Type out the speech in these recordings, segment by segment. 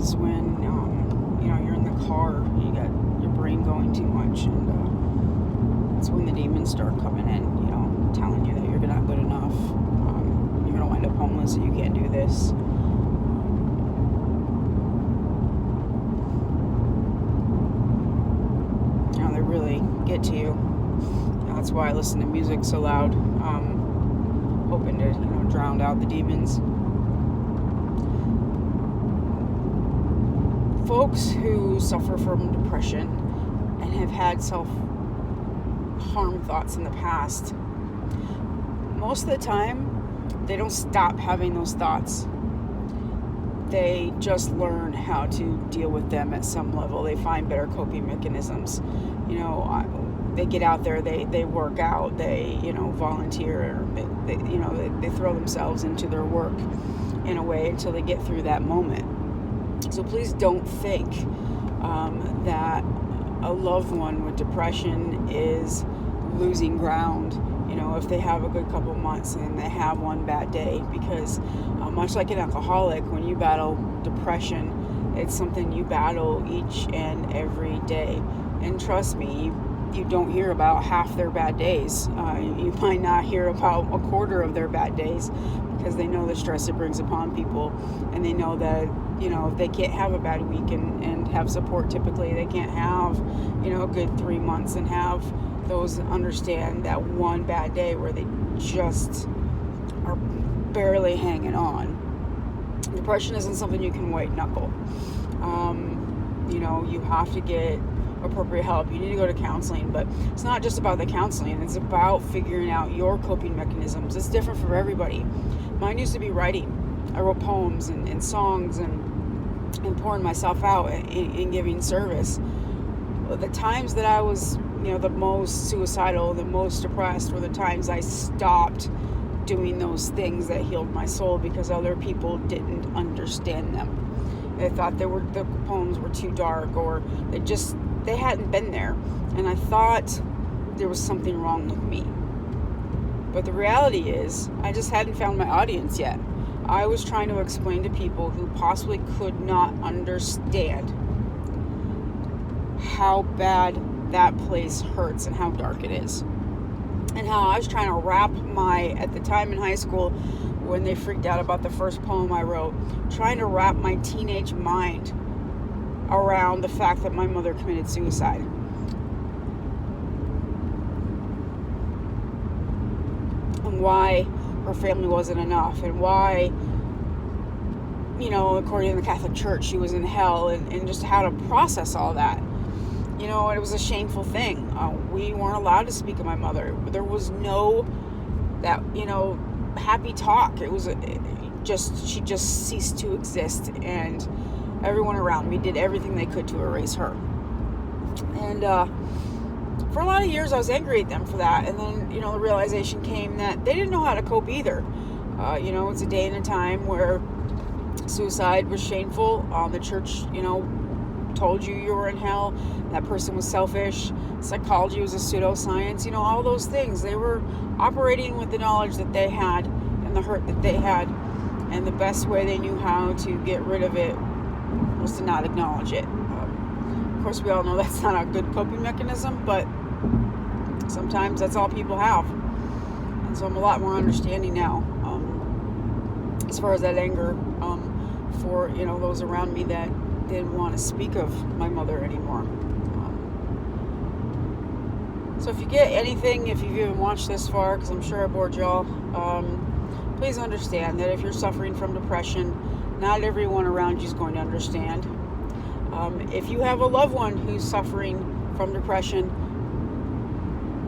times when, you're in the car, you got your brain going too much, and it's when the demons start coming in, telling you that you're not good enough, you're going to wind up homeless and you can't do this. They really get to you. That's why I listen to music so loud, hoping to, drown out the demons. Folks who suffer from depression and have had self-harm thoughts in the past, most of the time, they don't stop having those thoughts. They just learn how to deal with them at some level. They find better coping mechanisms. They get out there, they work out, they, volunteer, they throw themselves into their work in a way until they get through that moment. So please don't think that a loved one with depression is losing ground, if they have a good couple months and they have one bad day, because much like an alcoholic, when you battle depression, it's something you battle each and every day. And trust me, you don't hear about half their bad days. You might not hear about a quarter of their bad days, because they know the stress it brings upon people, and they know that if they can't have a bad week and have support, typically they can't have a good 3 months and have those understand that one bad day where they just are barely hanging on. Depression isn't something you can white knuckle. You have to get appropriate help. You need to go to counseling, but it's not just about the counseling. It's about figuring out your coping mechanisms. It's different for everybody. Mine used to be writing. I wrote poems and songs and pouring myself out in giving service. The times that I was, the most suicidal, the most depressed, were the times I stopped doing those things that healed my soul, because other people didn't understand them. They thought the poems were too dark, or they hadn't been there, and I thought there was something wrong with me. But the reality is, I just hadn't found my audience yet. I was trying to explain to people who possibly could not understand how bad that place hurts and how dark it is. And how I was trying to wrap at the time in high school, when they freaked out about the first poem I wrote, trying to wrap my teenage mind around the fact that my mother committed suicide. And why her family wasn't enough, and why, according to the Catholic Church, she was in hell, and just how to process all that. It was a shameful thing. We weren't allowed to speak of my mother. There was no happy talk. It was she just ceased to exist, and everyone around me did everything they could to erase her. And for a lot of years I was angry at them for that, and then the realization came that they didn't know how to cope either. It's a day and a time where suicide was shameful. The church told you were in hell, that person was selfish, psychology was a pseudoscience, all those things. They were operating with the knowledge that they had and the hurt that they had, and the best way they knew how to get rid of it was to not acknowledge it. Of course, we all know that's not a good coping mechanism, but sometimes that's all people have. And so I'm a lot more understanding now, as far as that anger for those around me that didn't want to speak of my mother anymore. So if you get anything, if you've even watched this far, because I'm sure I bored y'all, please understand that if you're suffering from depression, not everyone around you is going to understand. If you have a loved one who's suffering from depression,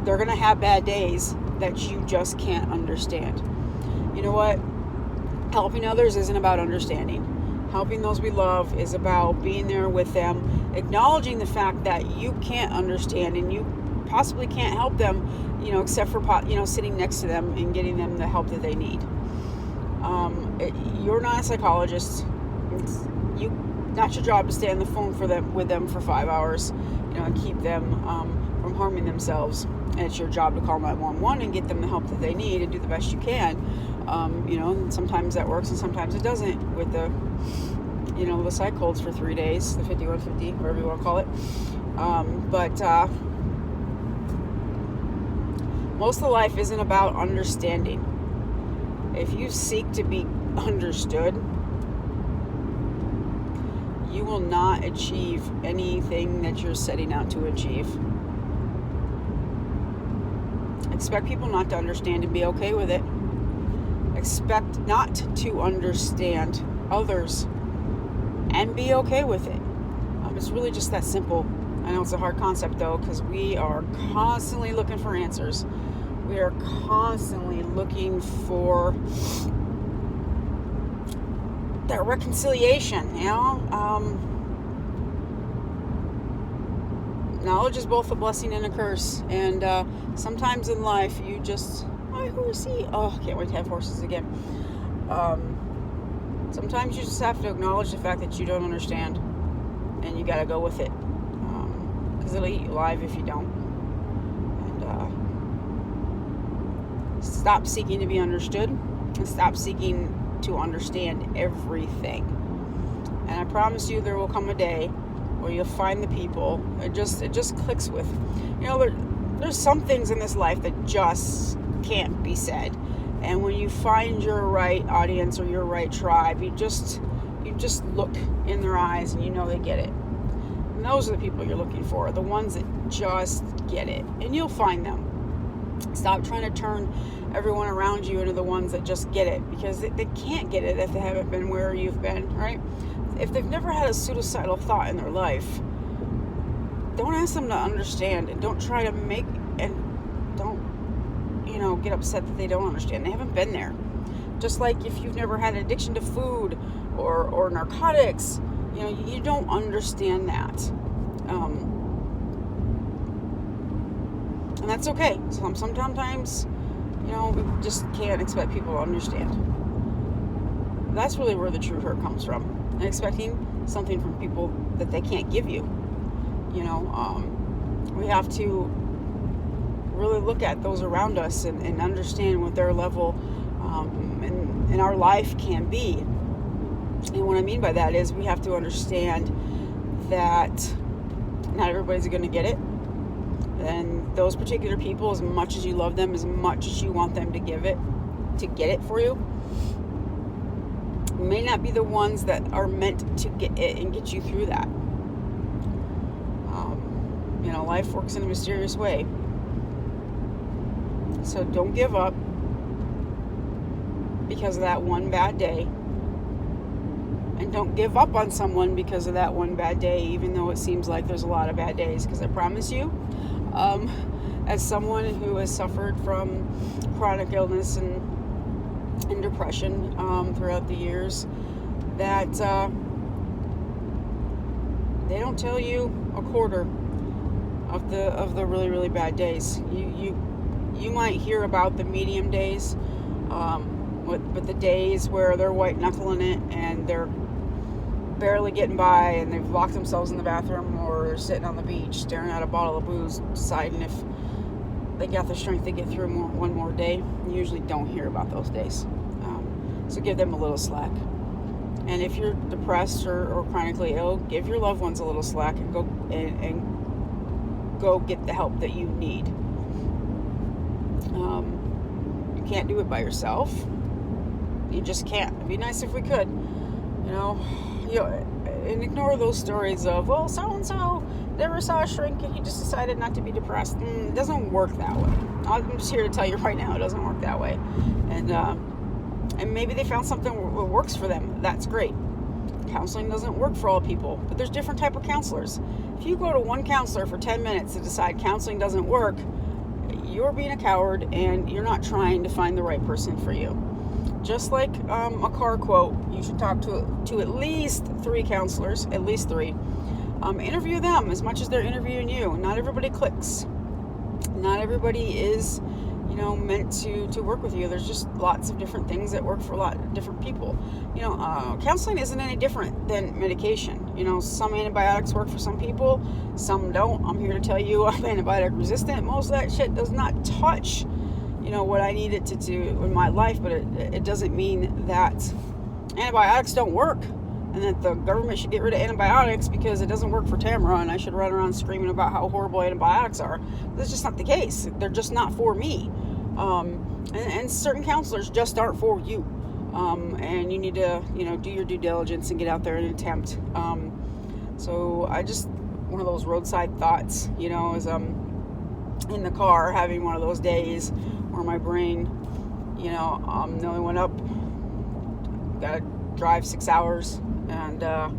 they're going to have bad days that you just can't understand. You know what? Helping others isn't about understanding. Helping those we love is about being there with them, acknowledging the fact that you can't understand and you possibly can't help them, except for, sitting next to them and getting them the help that they need. You're not a psychologist. It's not your job to stay on the phone with them for 5 hours, and keep them from harming themselves. And it's your job to call 911 and get them the help that they need and do the best you can. And sometimes that works and sometimes it doesn't with the the psych holds for 3 days, the 5150, whatever you want to call it. But most of the life isn't about understanding. If you seek to be understood, you will not achieve anything that you're setting out to achieve. Expect people not to understand and be okay with it. Expect not to understand others and be okay with it. It's really just that simple. I know it's a hard concept though, because we are constantly looking for answers. We are constantly looking for that reconciliation, knowledge is both a blessing and a curse. And sometimes in life, you just, my horsey, can't wait to have horses again. Sometimes you just have to acknowledge the fact that you don't understand, and you got to go with it, because it'll eat you alive if you don't. And stop seeking to be understood, and stop seeking to understand everything. And I promise you, there will come a day where you'll find the people it just clicks with. There's some things in this life that just can't be said, and when you find your right audience or your right tribe, you just look in their eyes and they get it. And those are the people you're looking for, the ones that just get it, and you'll find them. Stop trying to turn everyone around you into the ones that just get it, because they can't get it if they haven't been where you've been, right? If they've never had a suicidal thought in their life, don't ask them to understand, and don't try to make, and don't, get upset that they don't understand. They haven't been there. Just like if you've never had an addiction to food or narcotics, you don't understand that. And that's okay. Sometimes, we just can't expect people to understand. That's really where the true hurt comes from. And expecting something from people that they can't give you. We have to really look at those around us and understand what their level in our life can be. And what I mean by that is we have to understand that not everybody's going to get it. And those particular people, as much as you love them, as much as you want them to get it for you, may not be the ones that are meant to get it and get you through that. Life works in a mysterious way. So don't give up because of that one bad day. And don't give up on someone because of that one bad day, even though it seems like there's a lot of bad days. Because I promise you, as someone who has suffered from chronic illness and depression throughout the years, that they don't tell you a quarter of the really, really bad days. You might hear about the medium days, but the days where they're white knuckling it and they're barely getting by and they've locked themselves in the bathroom, or they're sitting on the beach staring at a bottle of booze, deciding if they got the strength to get through one more day. You usually don't hear about those days. So give them a little slack. And if you're depressed or chronically ill, give your loved ones a little slack and go get the help that you need. You can't do it by yourself. You just can't. It'd be nice if we could. And ignore those stories of, well, so-and-so never saw a shrink and he just decided not to be depressed. It doesn't work that way. I'm just here to tell you right now, it doesn't work that way. And maybe they found something that works for them. That's great. Counseling doesn't work for all people, but there's different type of counselors. If you go to one counselor for 10 minutes to decide counseling doesn't work, you're being a coward and you're not trying to find the right person for you. Just like a car quote, you should talk to at least 3 counselors, at least 3. Interview them as much as they're interviewing you. Not everybody clicks. Not everybody is, meant to work with you. There's just lots of different things that work for a lot of different people. Counseling isn't any different than medication. Some antibiotics work for some people, some don't. I'm here to tell you I'm antibiotic resistant. Most of that shit does not touch what I need it to do in my life, but it doesn't mean that antibiotics don't work. and that the government should get rid of antibiotics because it doesn't work for Tamara, and I should run around screaming about how horrible antibiotics are. That's just not the case. They're just not for me. And certain counselors just aren't for you. And you need to, do your due diligence and get out there and attempt. So I just, one of those roadside thoughts, as I'm in the car having one of those days where my brain, I'm the only one up, gotta drive 6 hours, and I'm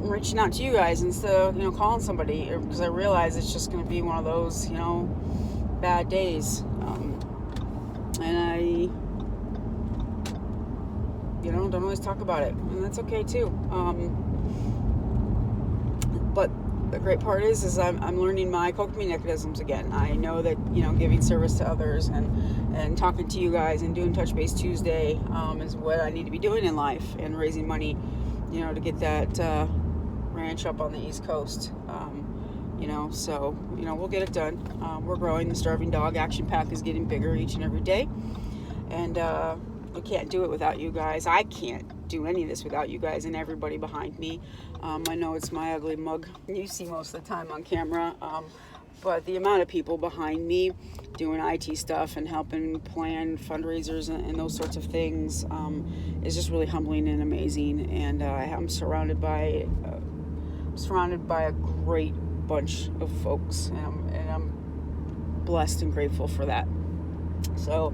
reaching out to you guys instead of, calling somebody, because I realize it's just going to be one of those, bad days. And I, don't always talk about it, and that's okay too. But the great part is I'm learning my coping mechanisms again. I know that, giving service to others and talking to you guys and doing Touch Base Tuesday is what I need to be doing in life, and raising money, to get that ranch up on the East Coast. So, we'll get it done. We're growing. The Starving Dog Action Pack is getting bigger each and every day. And we can't do it without you guys. I can't do any of this without you guys and everybody behind me. I know it's my ugly mug you see most of the time on camera. But the amount of people behind me doing IT stuff and helping plan fundraisers and those sorts of things is just really humbling and amazing. And I'm surrounded by a great bunch of folks, and I'm blessed and grateful for that. So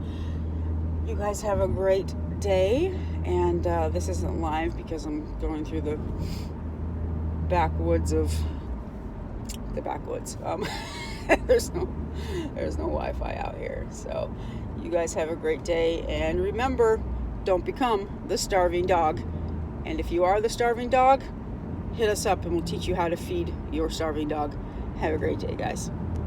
you guys have a great day, and this isn't live because I'm going through the backwoods. There's no Wi-Fi out here. So you guys have a great day, and remember, don't become the starving dog. And if you are the starving dog, hit us up and we'll teach you how to feed your starving dog. Have a great day, guys.